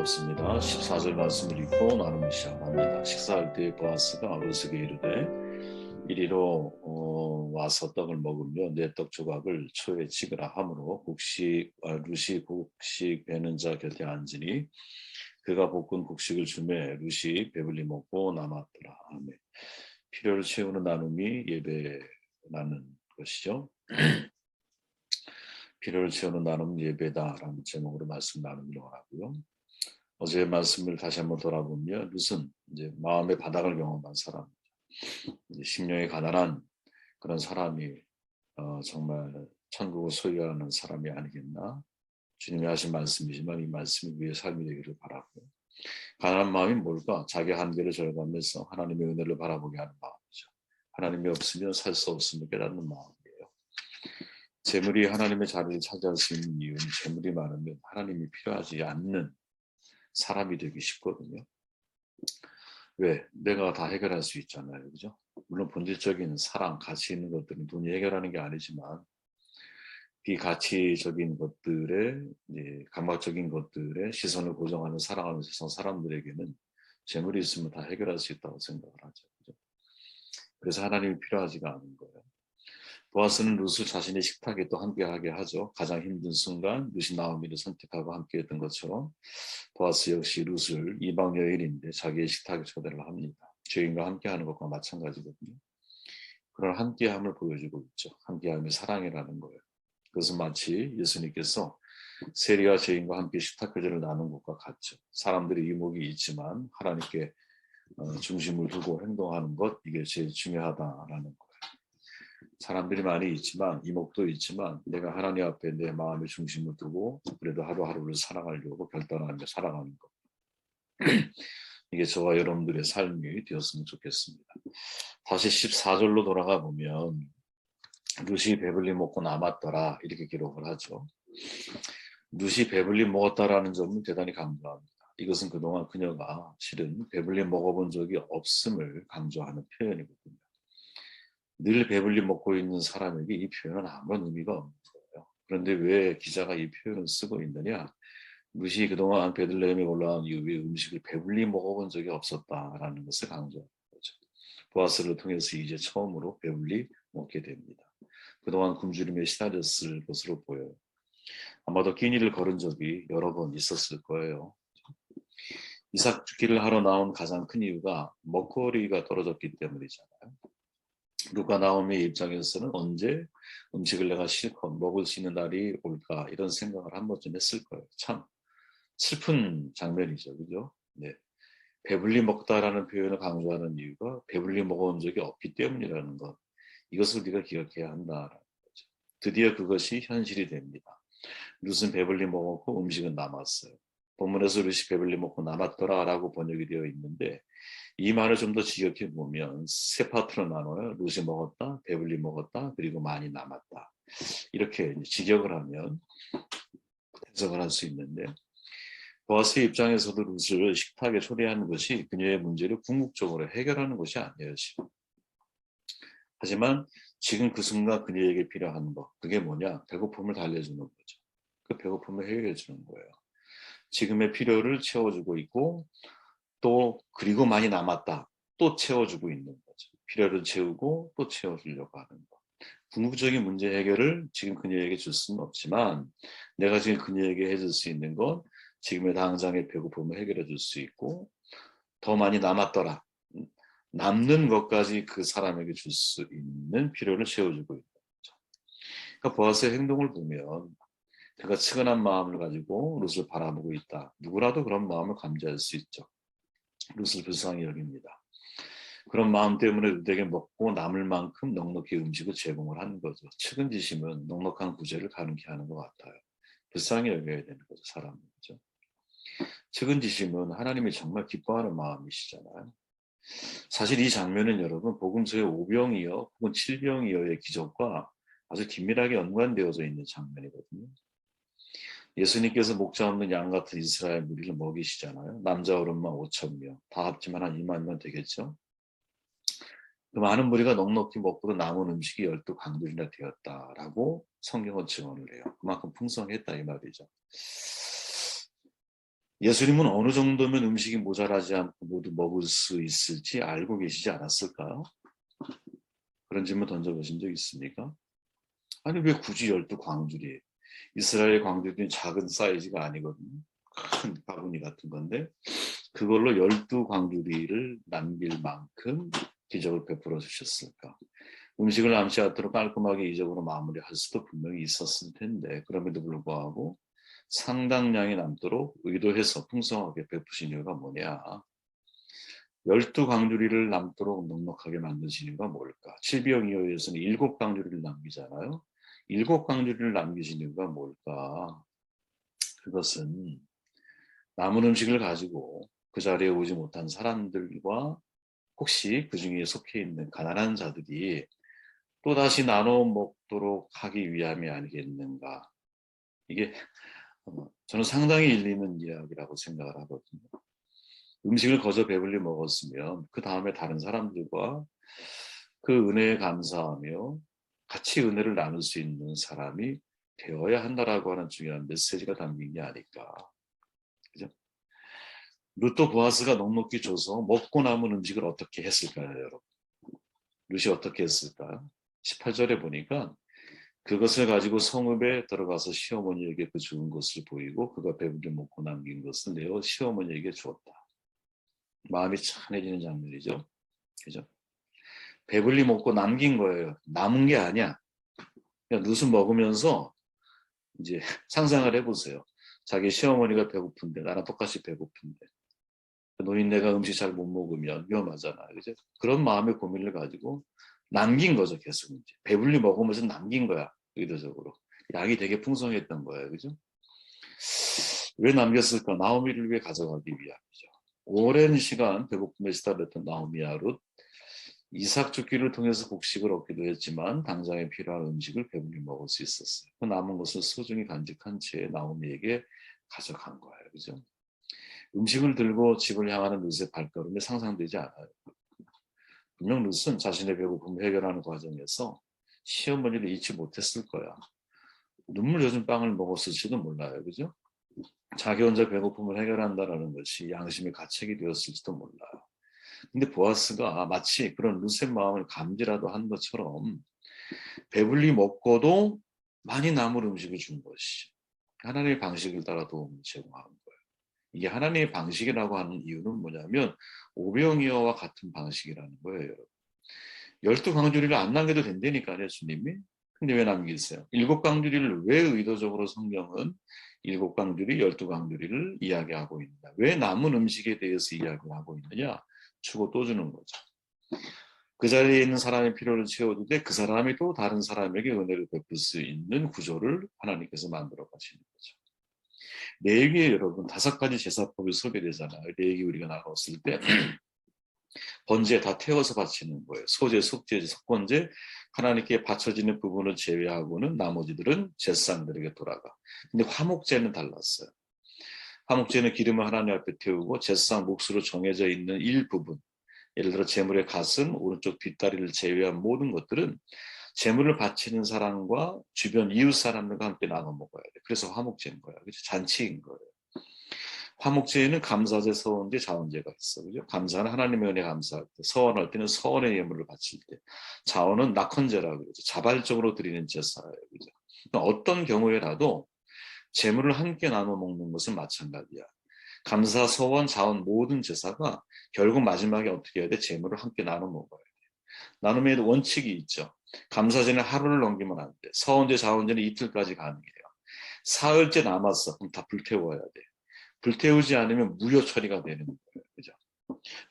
읽습니다. 14절 말씀을 읽고 나눔을 시작합니다. 식사할 때 보아스가 룻에게 이르되 이리로 와서 떡을 먹으며 내 떡 조각을 초에 찍으라 하므로 룻이 곡식 베는 자 곁에 앉으니 그가 볶은 곡식을 주매 룻이 배불리 먹고 남았더라. 아멘. 필요를 채우는 나눔이 예배라는 것이죠. 필요를 채우는 나눔 예배다라는 제목으로 말씀 나누기로 하고요. 어제 말씀을 다시 한번 돌아보면 룻은 이제 마음의 바닥을 경험한 사람, 이제 심령이 가난한 그런 사람이 정말 천국을 소유하는 사람이 아니겠나. 주님이 하신 말씀이지만 이 말씀이 위에 삶이 되기를 바라고, 가난한 마음이 뭘까? 자기 한계를 절감해서 하나님의 은혜를 바라보게 하는 마음이죠. 하나님이 없으면 살 수 없음을 깨닫는 마음이에요. 재물이 하나님의 자리를 차지할 수 있는 이유는 재물이 많으면 하나님이 필요하지 않는 사람이 되기 쉽거든요. 왜? 내가 다 해결할 수 있잖아요. 그죠? 물론 본질적인 사랑, 가치 있는 것들은 돈이 해결하는 게 아니지만 비가치적인 것들에, 감각적인 것들에 시선을 고정하는 사랑하는 세상 사람들에게는 재물이 있으면 다 해결할 수 있다고 생각을 하죠. 그죠? 그래서 하나님이 필요하지가 않은 거예요. 보아스는 룻을 자신의 식탁에 또 함께하게 하죠. 가장 힘든 순간 룻이 나오미를 선택하고 함께했던 것처럼 보아스 역시 룻을 이방 여인인데 자기의 식탁에 초대를 합니다. 죄인과 함께하는 것과 마찬가지거든요. 그런 함께함을 보여주고 있죠. 함께함이 사랑이라는 거예요. 그것은 마치 예수님께서 세리와 죄인과 함께 식탁교제를 나눈 것과 같죠. 사람들이 이목이 있지만 하나님께 중심을 두고 행동하는 것, 이게 제일 중요하다라는 거예요. 사람들이 많이 있지만, 이목도 있지만 내가 하나님 앞에 내 마음의 중심을 두고 그래도 하루하루를 살아가려고 결단하며 살아가는 것, 이게 저와 여러분들의 삶이 되었으면 좋겠습니다. 다시 14절로 돌아가 보면 룻이 배불리 먹고 남았더라 이렇게 기록을 하죠. 룻이 배불리 먹었다라는 점은 대단히 강조합니다. 이것은 그동안 그녀가 실은 배불리 먹어본 적이 없음을 강조하는 표현이거든요. 늘 배불리 먹고 있는 사람에게 이 표현은 아무런 의미가 없는 거예요. 그런데 왜 기자가 이 표현을 쓰고 있느냐? 룻이 그동안 베들레헴에 올라온 이후에 음식을 배불리 먹어본 적이 없었다라는 것을 강조하는 거죠. 보아스를 통해서 이제 처음으로 배불리 먹게 됩니다. 그동안 굶주림에 시달렸을 것으로 보여요. 아마도 끼니를 걸은 적이 여러 번 있었을 거예요. 이삭 죽기를 하러 나온 가장 큰 이유가 먹거리가 떨어졌기 때문이잖아요. 루카 나오미의 입장에서는 언제 음식을 내가 실컷 먹을 수 있는 날이 올까 이런 생각을 한 번쯤 했을 거예요. 참 슬픈 장면이죠. 그죠? 네. 배불리 먹다라는 표현을 강조하는 이유가 배불리 먹어본 적이 없기 때문이라는 것. 이것을 우리가 기억해야 한다라는 거죠. 드디어 그것이 현실이 됩니다. 룻은 배불리 먹었고 음식은 남았어요. 본문에서 룻이 배불리 먹고 남았더라라고 번역이 되어 있는데 이 말을 좀 더 지적해 보면 세 파트로 나눠요. 룻이 먹었다, 배불리 먹었다, 그리고 많이 남았다. 이렇게 직역을 하면 해석을 할 수 있는데, 보아스의 입장에서도 룻을 식탁에 초대하는 것이 그녀의 문제를 궁극적으로 해결하는 것이 아니에요. 하지만 지금 그 순간 그녀에게 필요한 것, 그게 뭐냐? 배고픔을 달래주는 거죠. 그 배고픔을 해결해 주는 거예요. 지금의 필요를 채워주고 있고 또 그리고 많이 남았다. 또 채워주고 있는 거죠. 필요를 채우고 또 채워주려고 하는 것. 궁극적인 문제 해결을 지금 그녀에게 줄 수는 없지만 내가 지금 그녀에게 해줄 수 있는 건 지금의 당장의 배고픔을 해결해 줄 수 있고 더 많이 남았더라. 남는 것까지 그 사람에게 줄 수 있는 필요를 채워주고 있는 거죠. 그러니까 보아스의 행동을 보면 그가 측은한 마음을 가지고 룻을 바라보고 있다. 누구라도 그런 마음을 감지할 수 있죠. 룻을 불쌍히 여깁니다. 그런 마음 때문에 룻에게 먹고 남을 만큼 넉넉히 음식을 제공을 하는 거죠. 측은지심은 넉넉한 구제를 가능케 하는 것 같아요. 불쌍히 여겨야 되는 거죠, 사람은. 그죠? 측은지심은 하나님이 정말 기뻐하는 마음이시잖아요. 사실 이 장면은 여러분 복음서의 오병이어 혹은 칠병이어의 기적과 아주 긴밀하게 연관되어져 있는 장면이거든요. 예수님께서 목자 없는 양 같은 이스라엘 무리를 먹이시잖아요. 남자 어른만 5,000명, 다 합치면 한 2만 명 되겠죠. 그 많은 무리가 넉넉히 먹고도 남은 음식이 12강들이나 되었다라고 성경은 증언을 해요. 그만큼 풍성했다 이 말이죠. 예수님은 어느 정도면 음식이 모자라지 않고 모두 먹을 수 있을지 알고 계시지 않았을까요? 그런 질문 던져보신 적 있습니까? 아니 왜 굳이 12광줄이에요? 이스라엘 광줄이 작은 사이즈가 아니거든요. 큰 바구니 같은 건데 그걸로 12광주리를 남길 만큼 기적을 베풀어 주셨을까? 음식을 남지 않도록 깔끔하게 이적으로 마무리할 수도 분명히 있었을 텐데 그럼에도 불구하고 상당량이 남도록 의도해서 풍성하게 베푸신 이유가 뭐냐? 12광주리를 남도록 넉넉하게 만드신 이유가 뭘까? 7병이어에서는 7광주리를 남기잖아요. 7광주리를 남기신 이유가 뭘까? 그것은 남은 음식을 가지고 그 자리에 오지 못한 사람들과 혹시 그 중에 속해 있는 가난한 자들이 또다시 나눠 먹도록 하기 위함이 아니겠는가. 이게 저는 상당히 일리 있는 이야기라고 생각을 하거든요. 음식을 거저 배불리 먹었으면 그 다음에 다른 사람들과 그 은혜에 감사하며 같이 은혜를 나눌 수 있는 사람이 되어야 한다라고 하는 중요한 메시지가 담긴 게 아닐까. 그죠? 루또 보아스가 넉넉히 줘서 먹고 남은 음식을 어떻게 했을까요, 여러분? 룻이 어떻게 했을까요? 18절에 보니까 그것을 가지고 성읍에 들어가서 시어머니에게 그 죽은 것을 보이고 그가 배부르게 먹고 남긴 것을 내어 시어머니에게 주었다. 마음이 찬해지는 장면이죠. 그죠? 배불리 먹고 남긴 거예요. 남은 게 아니야. 그냥 룻은 먹으면서 이제 상상을 해보세요. 자기 시어머니가 배고픈데 나랑 똑같이 배고픈데 노인네가 음식 잘 못 먹으면 위험하잖아요. 그죠? 그런 마음의 고민을 가지고 남긴 거죠. 계속 이제 배불리 먹으면서 남긴 거야. 의도적으로. 양이 되게 풍성했던 거예요. 그죠? 왜 남겼을까? 나오미를 위해 가져가기 위함이죠. 오랜 시간 배고픔에 시달렸던 나오미와 룻, 이삭 죽기를 통해서 곡식을 얻기도 했지만 당장에 필요한 음식을 배불리 먹을 수 있었어요. 그 남은 것을 소중히 간직한 채 나오미에게 가져간 거예요. 그죠? 음식을 들고 집을 향하는 룻의 발걸음이 상상되지 않아요. 분명 룻은 자신의 배고픔을 해결하는 과정에서 시어머니를 잊지 못했을 거야. 눈물 젖은 빵을 먹었을지도 몰라요. 그죠? 자기 혼자 배고픔을 해결한다는 것이 양심의 가책이 되었을지도 몰라요. 근데 보아스가 마치 그런 룻의 마음을 감지라도 한 것처럼 배불리 먹고도 많이 남은 음식을 준 것이 하나님의 방식을 따라 도움을 제공하는 거예요. 이게 하나님의 방식이라고 하는 이유는 뭐냐면 오병이어와 같은 방식이라는 거예요. 12광주리를 안 남겨도 된다니까요, 주님이. 근데 왜 남기세요? 7광주리를 왜 의도적으로 성경은 7광주리, 12광주리를 이야기하고 있느냐? 왜 남은 음식에 대해서 이야기하고 있느냐? 주고 또 주는 거죠. 그 자리에 있는 사람의 필요를 채워주되 그 사람이 또 다른 사람에게 은혜를 베풀 수 있는 구조를 하나님께서 만들어 가시는 거죠. 레위기에 여러분 5가지 제사법이 소개되잖아요. 레위기 우리가 나갔을 때 번제 다 태워서 바치는 거예요. 소제, 속죄제, 속건제 하나님께 바쳐지는 부분을 제외하고는 나머지들은 제사장들에게 돌아가. 근데 화목제는 달랐어요. 화목제는 기름을 하나님 앞에 태우고 제사장 몫으로 정해져 있는 일부분, 예를 들어 제물의 가슴, 오른쪽 뒷다리를 제외한 모든 것들은 제물을 바치는 사람과 주변 이웃 사람들과 함께 나눠 먹어야 돼. 그래서 화목제인 거야. 그렇죠? 잔치인 거예요. 화목제에는 감사제, 서원제, 자원제가 있어. 그죠? 감사는 하나님의 은혜 감사할 때, 서원할 때는 서원의 예물을 바칠 때, 자원은 낙헌제라고 그러죠. 자발적으로 드리는 제사예요. 그죠? 그러니까 어떤 경우에라도 제물을 함께 나눠 먹는 것은 마찬가지야. 감사, 서원, 자원 모든 제사가 결국 마지막에 어떻게 해야 돼? 제물을 함께 나눠 먹어야 돼. 나눔의 원칙이 있죠. 감사제는 하루를 넘기면 안 돼. 서원제, 자원제는 이틀까지 가능해요. 사흘째 남았어. 그럼 다 불태워야 돼. 불태우지 않으면 무효 처리가 되는 거예요. 그죠?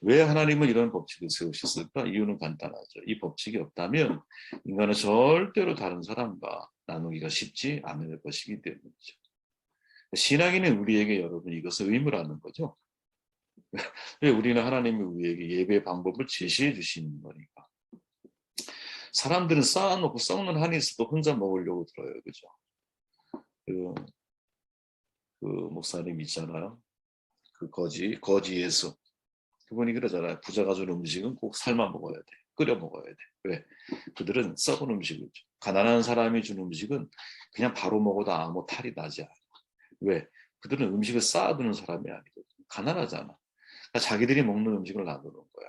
왜 하나님은 이런 법칙을 세우셨을까? 이유는 간단하죠. 이 법칙이 없다면 인간은 절대로 다른 사람과 나누기가 쉽지 않을 것이기 때문이죠. 신앙인은 우리에게 여러분 이것을 의무라는 거죠. 왜 우리는 하나님이 우리에게 예배 방법을 제시해 주시는 거니까. 사람들은 쌓아놓고 썩는 한이 있어도 혼자 먹으려고 들어요. 그죠? 그, 그 목사님 있잖아요. 그 거지 예수. 그분이 그러잖아요. 부자가 준 음식은 꼭 삶아 먹어야 돼. 끓여 먹어야 돼. 왜? 그들은 썩은 음식을 줘. 가난한 사람이 준 음식은 그냥 바로 먹어도 아무 탈이 나지 않아. 왜? 그들은 음식을 쌓아두는 사람이 아니거든. 가난하잖아. 그러니까 자기들이 먹는 음식을 나누는 거야.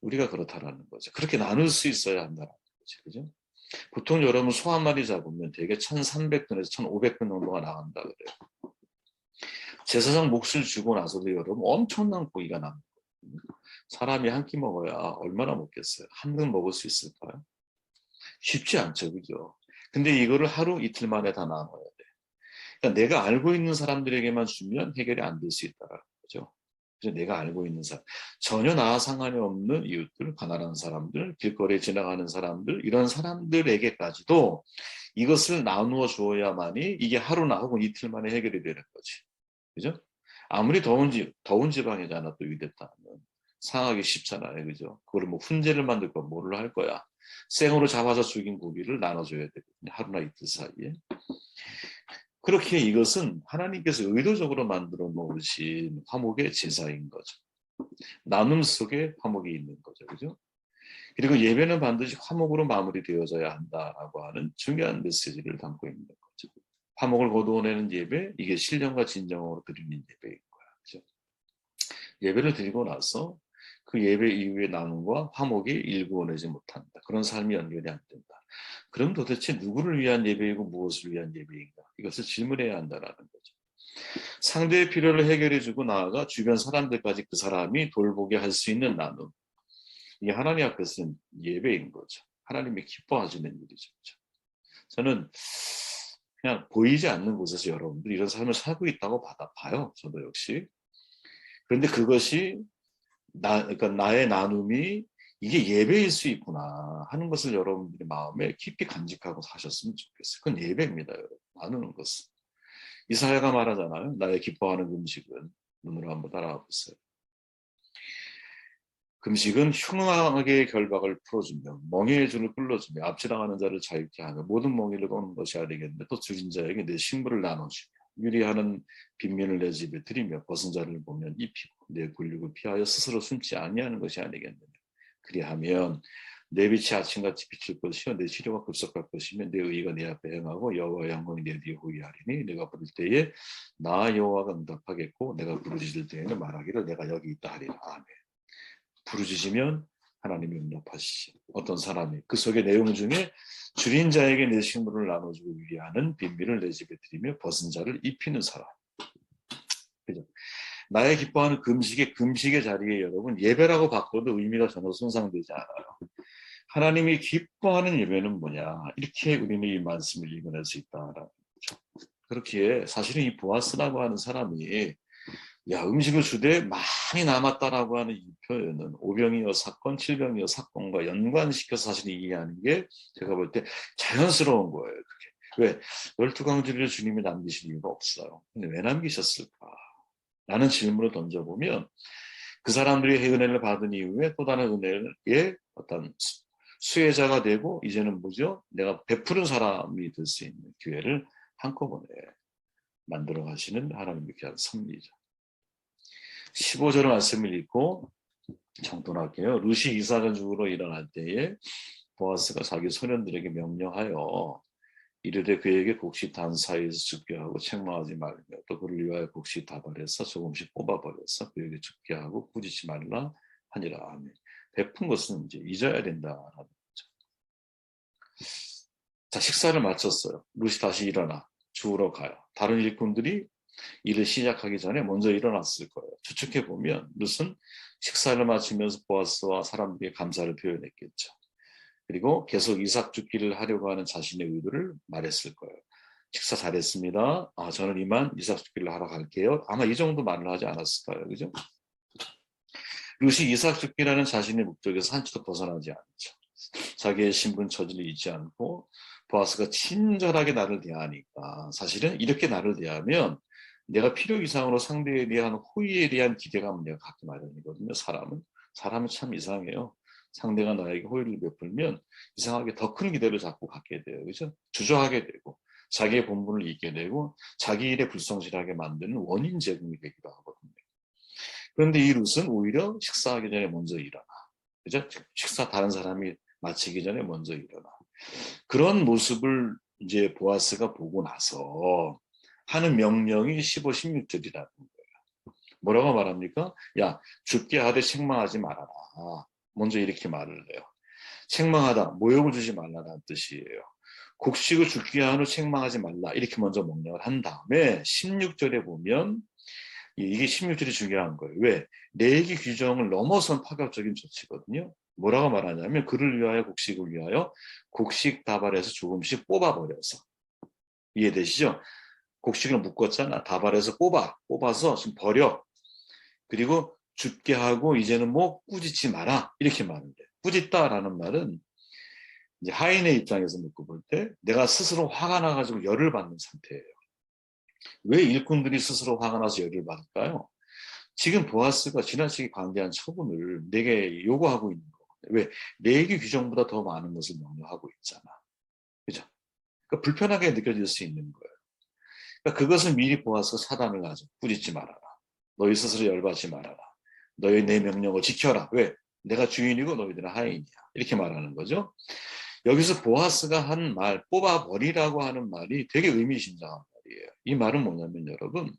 우리가 그렇다라는 거죠. 그렇게 나눌 수 있어야 한다는 거죠. 그죠? 보통 여러분 소 한 마리 잡으면 대개 1,300근에서 1,500근 정도가 나간다 그래요. 제사장 몫을 주고 나서도 여러분 엄청난 고기가 남거든요. 사람이 한 끼 먹어야 얼마나 먹겠어요? 한 근 먹을 수 있을까요? 쉽지 않죠, 그죠? 근데 이거를 하루 이틀 만에 다 나눠야 돼. 그러니까 내가 알고 있는 사람들에게만 주면 해결이 안 될 수 있다는 거죠. 그래서 내가 알고 있는 사람, 전혀 나와 상관이 없는 이웃들, 가난한 사람들, 길거리에 지나가는 사람들, 이런 사람들에게까지도 이것을 나누어 주어야만이 이게 하루나 혹은 이틀 만에 해결이 되는 거지. 그죠? 아무리 더운 지방이잖아, 또 이랬다면. 상하기 쉽잖아요. 그죠? 그걸 뭐 훈제를 만들 거 뭐를 할 거야. 생으로 잡아서 죽인 고기를 나눠줘야 되거든요. 하루나 이틀 사이에. 그렇게 이것은 하나님께서 의도적으로 만들어 놓으신 화목의 제사인 거죠. 나눔 속에 화목이 있는 거죠. 그죠? 그리고 예배는 반드시 화목으로 마무리되어져야 한다라고 하는 중요한 메시지를 담고 있는 거죠. 화목을 거두어내는 예배, 이게 신령과 진정으로 드리는 예배인 거야. 그죠? 예배를 드리고 나서 그 예배 이후의 나눔과 화목이 일구어내지 못한다. 그런 삶이 연결이 안 된다. 그럼 도대체 누구를 위한 예배이고 무엇을 위한 예배인가? 이것을 질문해야 한다는 거죠. 상대의 필요를 해결해주고 나아가 주변 사람들까지 그 사람이 돌보게 할 수 있는 나눔. 이게 하나님 앞에서는 예배인 거죠. 하나님이 기뻐하시는 일이죠. 저는 그냥 보이지 않는 곳에서 여러분들 이런 삶을 살고 있다고 봐요. 저도 역시. 그런데 그것이 그러니까 나의 나눔이 이게 예배일 수 있구나 하는 것을 여러분들의 마음에 깊이 간직하고 사셨으면 좋겠어요. 그건 예배입니다, 여러분. 나누는 것은. 이사야가 말하잖아요. 나의 기뻐하는 금식은 눈으로 한번 따라와 보세요. 금식은 흉악의 결박을 풀어주며 멍에의 줄을 끌어주며 압제당하는 자를 자유케 하며 모든 멍에를 걷는 것이 아니겠는데 또 줄인 자에게 내 식물을 나눠주며 유리하는 빈민을 내 집에 들이며 벗은 자를 보면 입히고 내 굴육을 피하여 스스로 숨지 아니하는 것이 아니겠느냐. 그리하면 내 빛이 아침같이 비칠 것이요 내 치료가 급속할 것이며 내 의가 내 앞에 행하고 여호와의 영광이 내 뒤에 호위하리니 내가 부를 때에 나 여호와가 응답하겠고 내가 부르짖을 때에는 말하기를 내가 여기 있다 하리라. 아멘. 부르짖으면 하나님이 응답하시지. 어떤 사람이 그 속의 내용 중에 줄인 자에게 내 식물을 나눠주고 위하는 빈민을 내 집에 들이며 벗은 자를 입히는 사람. 그죠? 나의 기뻐하는 금식의 자리에 여러분 예배라고 바꿔도 의미가 전혀 손상되지 않아요. 하나님이 기뻐하는 예배는 뭐냐? 이렇게 우리는 이 말씀을 읽어낼 수 있다라는 거죠. 그렇기에 사실은 이 보아스라고 하는 사람이 야 음식을 주되 많이 남았다라고 하는 이 표현은 오병이어 사건, 칠병이어 사건과 연관시켜서 사실 이해하는 게 제가 볼 때 자연스러운 거예요. 그게. 왜? 12강주리를 주님이 남기신 이유가 없어요. 근데 왜 남기셨을까? 라는 질문을 던져보면 그 사람들이 은혜를 받은 이후에 또 다른 은혜의 어떤 수혜자가 되고 이제는 뭐죠? 내가 베푸는 사람이 될 수 있는 기회를 한꺼번에 만들어 가시는 하나님의 귀한 섭리죠. 15절 말씀을 읽고 정돈할게요. 루시 이삭을 죽으러 일어날 때에 보아스가 자기 소년들에게 명령하여 이르되 그에게 곡식 단 사이에서 죽게 하고 책망하지 말며 또 그를 위하여 곡식 다발해서 조금씩 뽑아버려서 그에게 죽게 하고 꾸짖지 말라 하니라. 아멘. 베푼 것은 이제 잊어야 된다라는 거죠. 자, 식사를 마쳤어요. 루시 다시 일어나 죽으러 가요. 다른 일꾼들이 일을 시작하기 전에 먼저 일어났을 거예요. 추측해 보면 룻은 식사를 마치면서 보아스와 사람들에게 감사를 표현했겠죠. 그리고 계속 이삭 죽기를 하려고 하는 자신의 의도를 말했을 거예요. 식사 잘했습니다. 저는 이만 이삭 죽기를 하러 갈게요. 아마 이 정도 말을 하지 않았을까요? 그죠? 룻이 이삭 죽기라는 자신의 목적에서 한치도 벗어나지 않죠. 자기의 신분 처지를 잊지 않고 보아스가 친절하게 나를 대하니까 사실은 이렇게 나를 대하면 내가 필요 이상으로 상대에 대한 호의에 대한 기대감을 내가 갖기 마련이거든요. 사람은 참 이상해요. 상대가 나에게 호의를 베풀면 이상하게 더 큰 기대를 자꾸 갖게 돼요. 그죠? 주저하게 되고 자기의 본분을 잊게 되고 자기 일에 불성실하게 만드는 원인 제공이 되기도 하거든요. 그런데 이 룻은 오히려 식사하기 전에 먼저 일어나. 그죠? 식사 다른 사람이 마치기 전에 먼저 일어나. 그런 모습을 이제 보아스가 보고 나서 하는 명령이 15, 16절이라는 거예요. 뭐라고 말합니까? 야, 죽게 하되 책망하지 말아라. 먼저 이렇게 말을 해요. 책망하다, 모욕을 주지 말라는 뜻이에요. 곡식을 죽게 한 후 책망하지 말라. 이렇게 먼저 명령을 한 다음에 16절에 보면 이게 16절이 중요한 거예요. 왜? 내기 규정을 넘어선 파격적인 조치거든요. 뭐라고 말하냐면 그를 위하여 곡식을 위하여 곡식 다발에서 조금씩 뽑아버려서. 이해되시죠? 곡식을 묶었잖아. 다발에서 뽑아서 지금 버려. 그리고 죽게 하고 이제는 뭐 꾸짖지 마라. 이렇게 말하는데 꾸짖다라는 말은 이제 하인의 입장에서 놓고 볼 때 내가 스스로 화가 나가지고 열을 받는 상태예요. 왜 일꾼들이 스스로 화가 나서 열을 받을까요? 지금 보아스가 지나치게 관대한 처분을 내게 요구하고 있는 거거든요. 왜? 내기 규정보다 더 많은 것을 명령하고 있잖아. 그죠? 그러니까 불편하게 느껴질 수 있는 거예요. 그러니까 그것은 미리 보아스가 사단을 가져 꾸짖지 말아라. 너희 스스로 열받지 말아라. 너희 내 명령을 지켜라. 왜? 내가 주인이고 너희들은 하인이야. 이렇게 말하는 거죠. 여기서 보아스가 한 말, 뽑아버리라고 하는 말이 되게 의미심장한 말이에요. 이 말은 뭐냐면 여러분,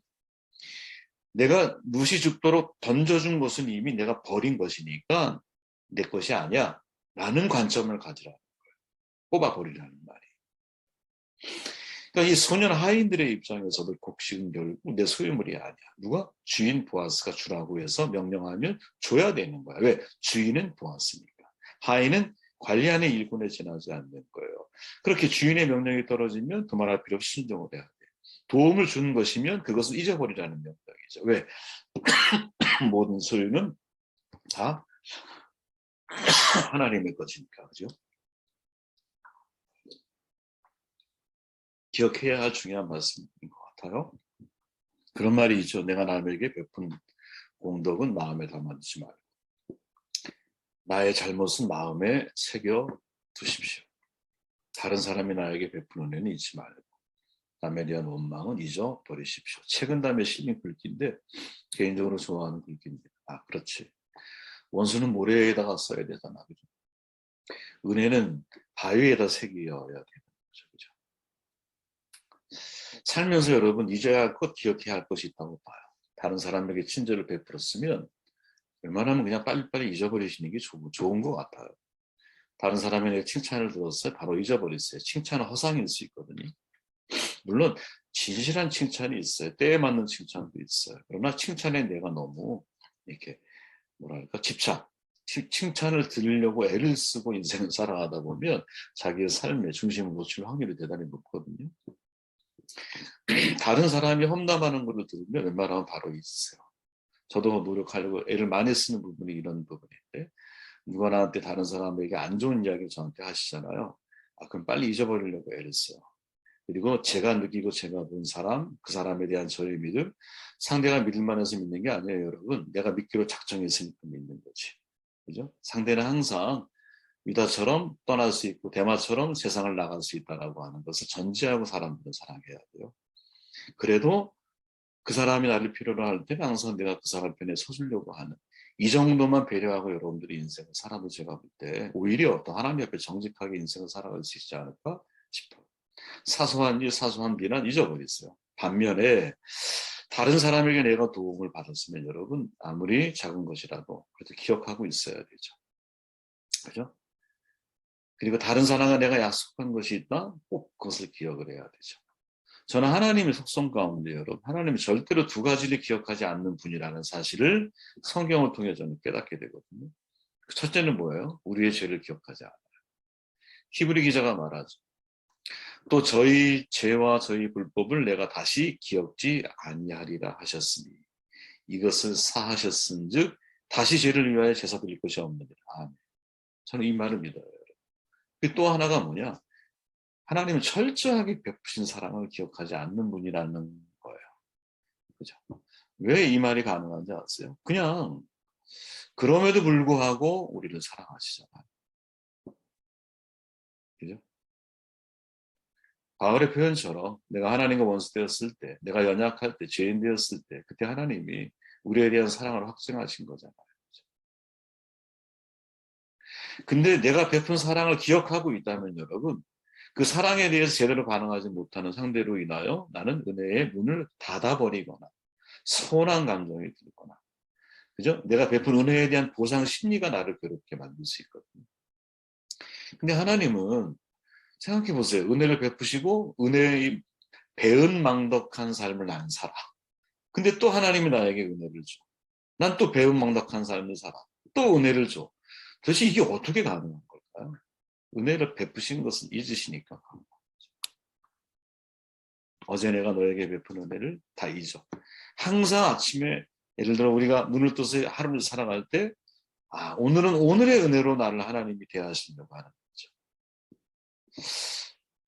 내가 무시 죽도록 던져준 것은 이미 내가 버린 것이니까 내 것이 아니야 라는 관점을 가지라는 거예요. 뽑아버리라는 말이. 그러니까 이 소년 하인들의 입장에서도 곡식은 결국 내 소유물이 아니야. 누가? 주인 보아스가 주라고 해서 명령하면 줘야 되는 거야. 왜? 주인은 보아스니까. 하인은 관리하는 일꾼에 지나지 않는 거예요. 그렇게 주인의 명령이 떨어지면 두말할 필요 없이 순종을 해야 돼. 도움을 주는 것이면 그것을 잊어버리라는 명령이죠. 왜? 모든 소유는 다 하나님의 것이니까. 그죠? 기억해야 할 중요한 말씀인 것 같아요. 그런 말이 있죠. 내가 남에게 베푼 공덕은 마음에 담아두지 말고 나의 잘못은 마음에 새겨 두십시오. 다른 사람이 나에게 베푼 은혜는 잊지 말고 남에 대한 원망은 잊어버리십시오. 최근 담에 실린 글귀인데 개인적으로 좋아하는 글귀입니다. 그렇지. 원수는 모래에다가 써야 되잖아. 그죠? 은혜는 바위에다 새겨야 되는 거죠. 그죠? 살면서 여러분 잊어야 할 것, 기억해야 할 것이 있다고 봐요. 다른 사람에게 친절을 베풀었으면 웬만하면 그냥 빨리빨리 잊어버리시는 게 좋은 것 같아요. 다른 사람에게 칭찬을 들었어요. 바로 잊어버리세요. 칭찬은 허상일 수 있거든요. 물론 진실한 칭찬이 있어요. 때에 맞는 칭찬도 있어요. 그러나 칭찬에 내가 너무 이렇게 뭐랄까 집착, 칭찬을 들으려고 애를 쓰고 인생을 살아가다 보면 자기의 삶의 중심을 놓칠 확률이 대단히 높거든요. 다른 사람이 험담하는 것을 들으면 웬만하면 바로 잊으세요. 저도 노력하려고 애를 많이 쓰는 부분이 이런 부분인데 누가 나한테 다른 사람에게 안 좋은 이야기를 저한테 하시잖아요. 그럼 빨리 잊어버리려고 애를 써요. 그리고 제가 느끼고 제가 본 사람, 그 사람에 대한 저의 믿음, 상대가 믿을 만해서 믿는 게 아니에요, 여러분. 내가 믿기로 작정했으니까 믿는 거지. 그죠? 상대는 항상 유다처럼 떠날 수 있고 대마처럼 세상을 나갈 수 있다라고 하는 것을 전제하고 사람들은 사랑해야 돼요. 그래도 그 사람이 나를 필요로 할 때는 항상 내가 그 사람 편에 서주려고 하는 이 정도만 배려하고 여러분들이 인생을 살아도 제가 볼 때 오히려 더 하나님 앞에 정직하게 인생을 살아갈 수 있지 않을까 싶어요. 사소한 일, 사소한 비난 잊어버리세요. 반면에 다른 사람에게 내가 도움을 받았으면 여러분 아무리 작은 것이라도 그래도 기억하고 있어야 되죠. 그죠? 그리고 다른 사람과 내가 약속한 것이 있다? 꼭 그것을 기억을 해야 되죠. 저는 하나님의 속성 가운데 여러분 하나님은 절대로 두 가지를 기억하지 않는 분이라는 사실을 성경을 통해 저는 깨닫게 되거든요. 첫째는 뭐예요? 우리의 죄를 기억하지 않아요. 히브리 기자가 말하죠. 또 저희 죄와 저희 불법을 내가 다시 기억지 아니하리라 하셨으니 이것을 사하셨은즉 다시 죄를 위하여 제사 드릴 것이 없느니라. 아멘. 저는 이 말을 믿어요. 또 하나가 뭐냐? 하나님은 철저하게 베푸신 사랑을 기억하지 않는 분이라는 거예요. 그죠? 왜 이 말이 가능한지 아세요? 그냥 그럼에도 불구하고 우리를 사랑하시잖아요. 그죠? 바울의 표현처럼 내가 하나님과 원수 되었을 때, 내가 연약할 때, 죄인 되었을 때, 그때 하나님이 우리에 대한 사랑을 확증하신 거잖아요. 근데 내가 베푼 사랑을 기억하고 있다면 여러분, 그 사랑에 대해서 제대로 반응하지 못하는 상대로 인하여 나는 은혜의 문을 닫아버리거나 서운한 감정이 들거나, 그죠? 내가 베푼 은혜에 대한 보상 심리가 나를 괴롭게 만들 수 있거든요. 근데 하나님은 생각해 보세요. 은혜를 베푸시고 은혜의 배은망덕한 삶을 난 살아. 근데 또 하나님이 나에게 은혜를 줘. 난 또 배은망덕한 삶을 살아. 또 은혜를 줘. 도대체 이게 어떻게 가능한 걸까요? 은혜를 베푸신 것은 잊으시니까. 어제 내가 너에게 베푼 은혜를 다 잊어. 항상 아침에 예를 들어 우리가 눈을 떠서 하루를 살아갈 때, 오늘은 오늘의 은혜로 나를 하나님이 대하시려고 하는 거죠.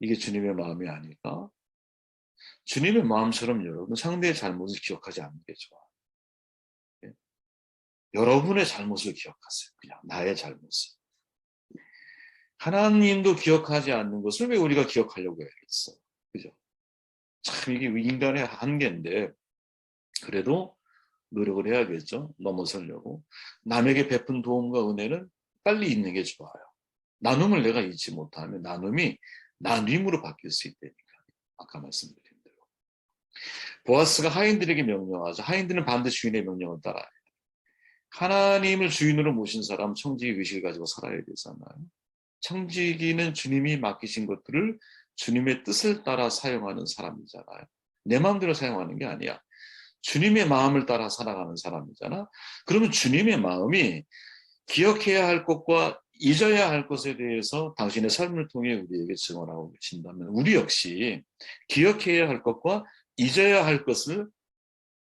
이게 주님의 마음이 아닐까? 주님의 마음처럼 여러분 상대의 잘못을 기억하지 않는 게 좋아요. 예? 여러분의 잘못을 기억하세요. 그냥 나의 잘못을. 하나님도 기억하지 않는 것을 왜 우리가 기억하려고 해야겠어? 그죠? 참 이게 인간의 한계인데 그래도 노력을 해야겠죠. 넘어서려고. 남에게 베푼 도움과 은혜는 빨리 잊는 게 좋아요. 나눔을 내가 잊지 못하면 나눔이 나눔으로 바뀔 수 있다니까. 아까 말씀드린 대로. 보아스가 하인들에게 명령하죠. 하인들은 반드시 주인의 명령을 따라야 해요. 하나님을 주인으로 모신 사람 청지기 의식을 가지고 살아야 되잖아요. 청지기는 주님이 맡기신 것들을 주님의 뜻을 따라 사용하는 사람이잖아요. 내 마음대로 사용하는 게 아니야. 주님의 마음을 따라 살아가는 사람이잖아. 그러면 주님의 마음이 기억해야 할 것과 잊어야 할 것에 대해서 당신의 삶을 통해 우리에게 증언하고 계신다면 우리 역시 기억해야 할 것과 잊어야 할 것을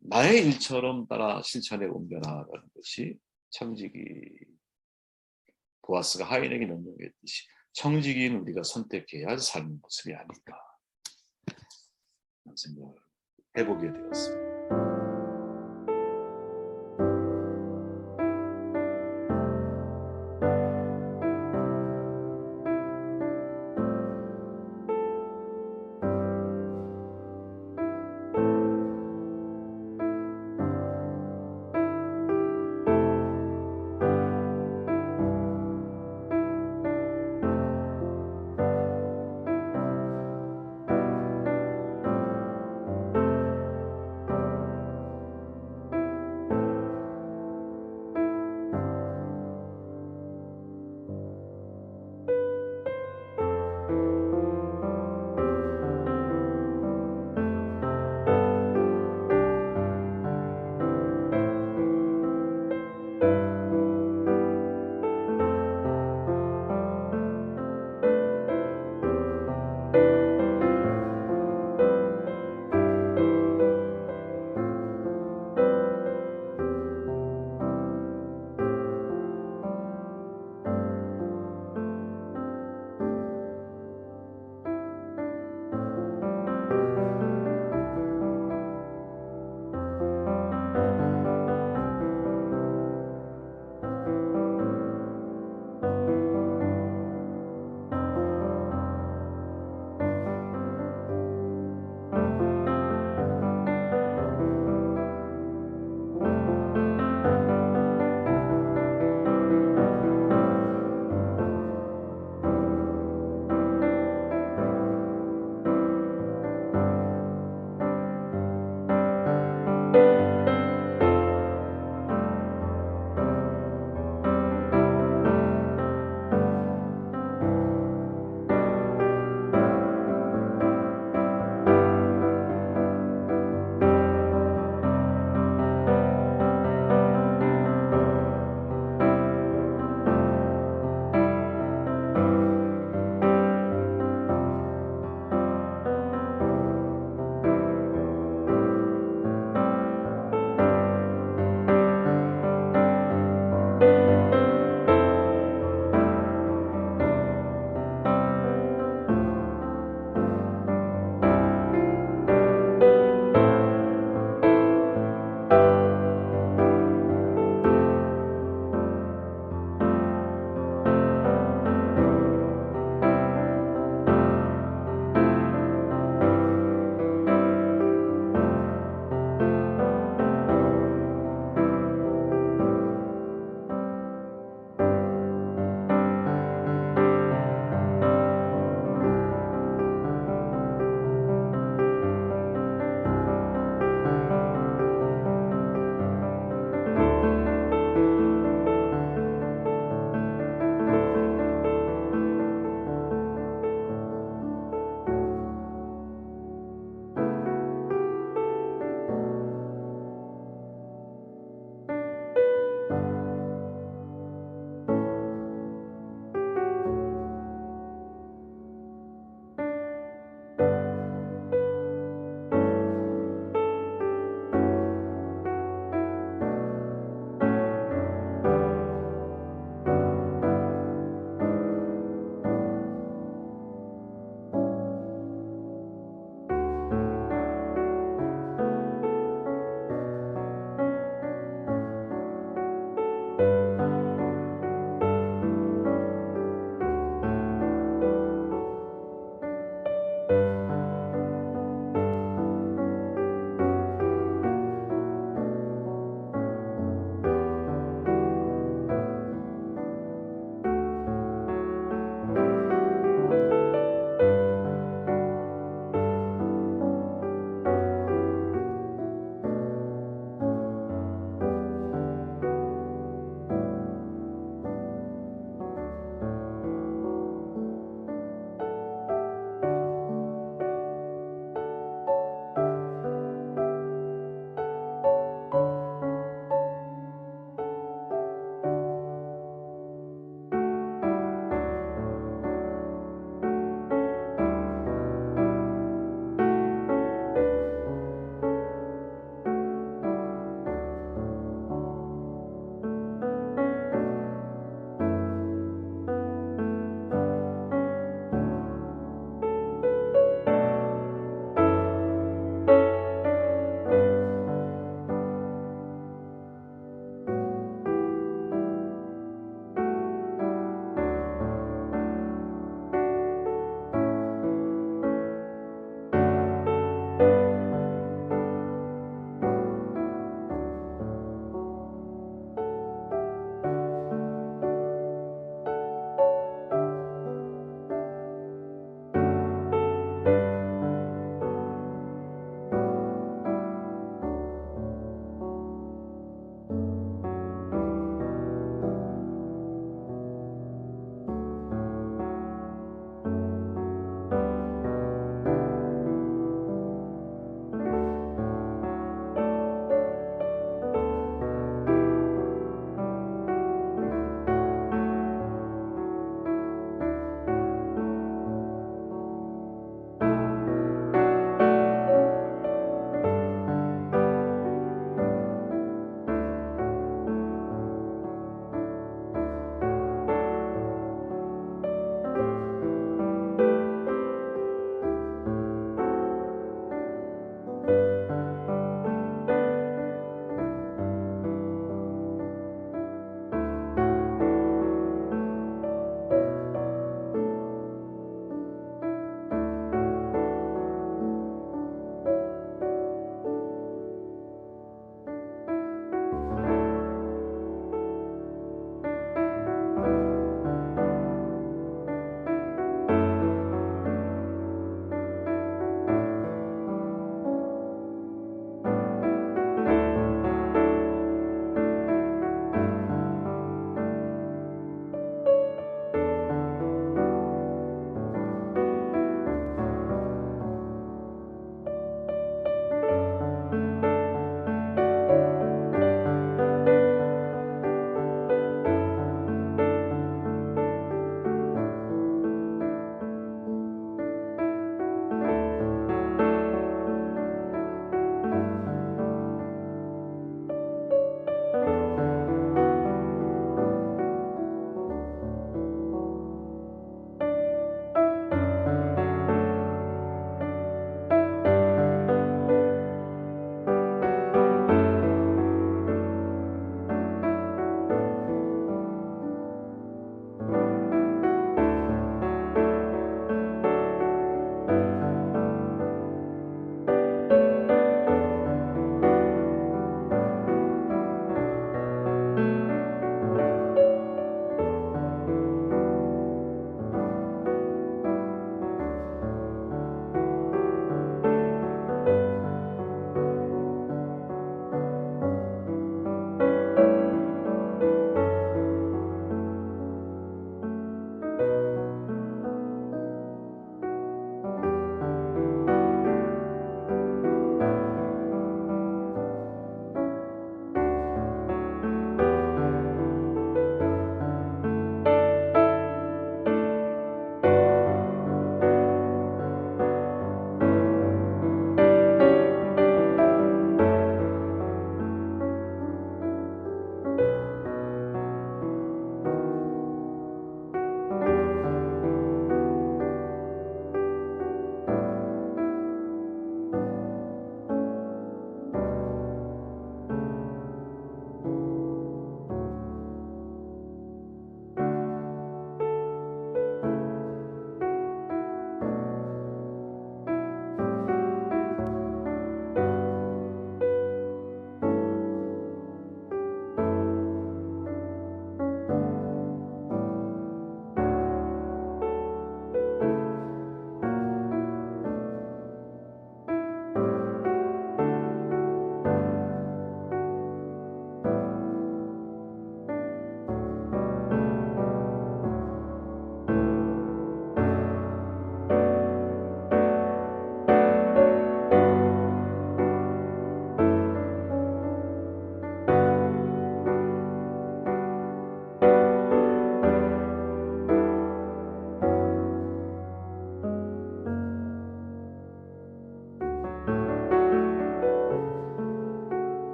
나의 일처럼 따라 실천에 옮겨 나아가는 것이 청지기 보아스가 하인에게 명령했듯이 청지기인 우리가 선택해야 할 삶의 모습이 아닐까 하는 생각을 해보게 되었습니다.